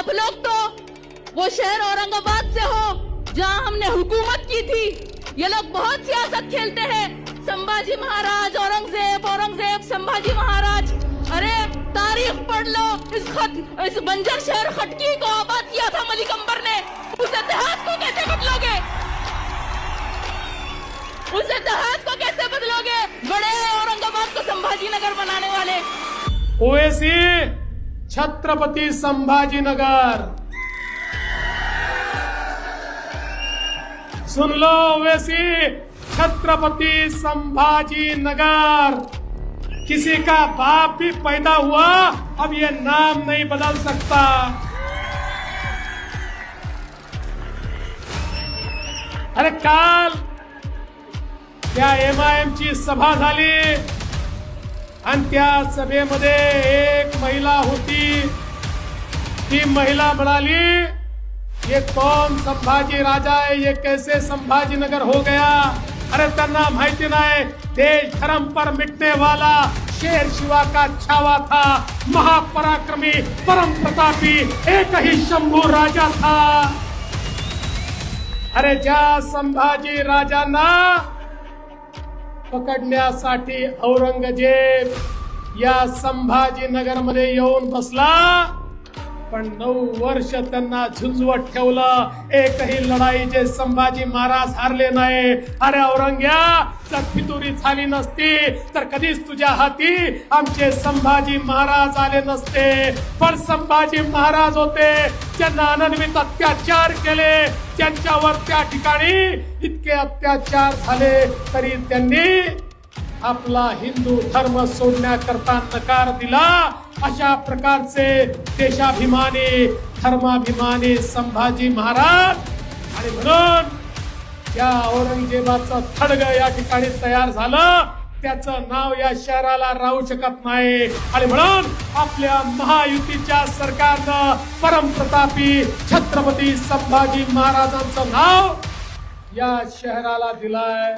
आप लोग तो वो शहर औरंगाबाद से हो जहां हमने हुकूमत की थी। ये लोग बहुत सियासत खेलते हैं, संभाजी महाराज, औरंगजेब, औरंगजेब, संभाजी महाराज। अरे तारीख पढ़ लो, इस बंजर शहर खटकी को आबाद किया था मलिक अंबर ने। उस इतिहास को कैसे बदलोगे? उस इतिहास को कैसे बदलोगे? बड़े औरंगाबाद को संभाजी नगर बनाने वाले। ओवैसी छत्रपति संभाजीनगर, सुन लो ओवैसी छत्रपति संभाजीनगर। किसी का बाप भी पैदा हुआ अब ये नाम नहीं बदल सकता। अरे काल त्या MIM ची सभा झाली आणि त्या सभेमध्ये एक महिला होती। ती महिला म्हणाली, ये कौन संभाजी राजा है, ये कैसे संभाजीनगर हो गया? अरे त्यांना माहिती नाही, देश धर्म पर मिटने वाला शेर शिवा का छावा था, महापराक्रमी परम प्रतापी एक ही शंभू राजा था। अरे ज्या संभाजी राजांना पकडण्यासाठी औरंगजेब या संभाजीनगर मध्ये येऊन बसला, पण 9 वर्ष त्यांना झुंजवत ठेवलं। एकही लढाई जे संभाजी महाराज हारले नाही। अरे औरंग्या, जर फितुरी झाली नसती तर कधीच तुझ्या हाती आमचे संभाजी महाराज आले नसते। पण संभाजी महाराज होते ज्यांना अनन्वित अत्याचार केले, ज्यांच्यावर त्या ठिकाणी इतके अत्याचार झाले तरी त्यांनी आपला हिंदू धर्म सोडण्याकरता नकार दिला। अशा प्रकारचे देशाभिमानी धर्माभिमानी संभाजी महाराज, आणि म्हणून या औरंगजेबाचं थडग या ठिकाणी तयार झालं। त्याचं नाव या शहराला राहू शकत नाही, आणि म्हणून आपल्या महायुतीच्या सरकारनं परमप्रतापी छत्रपती संभाजी महाराजांचं नाव या शहराला दिलंय।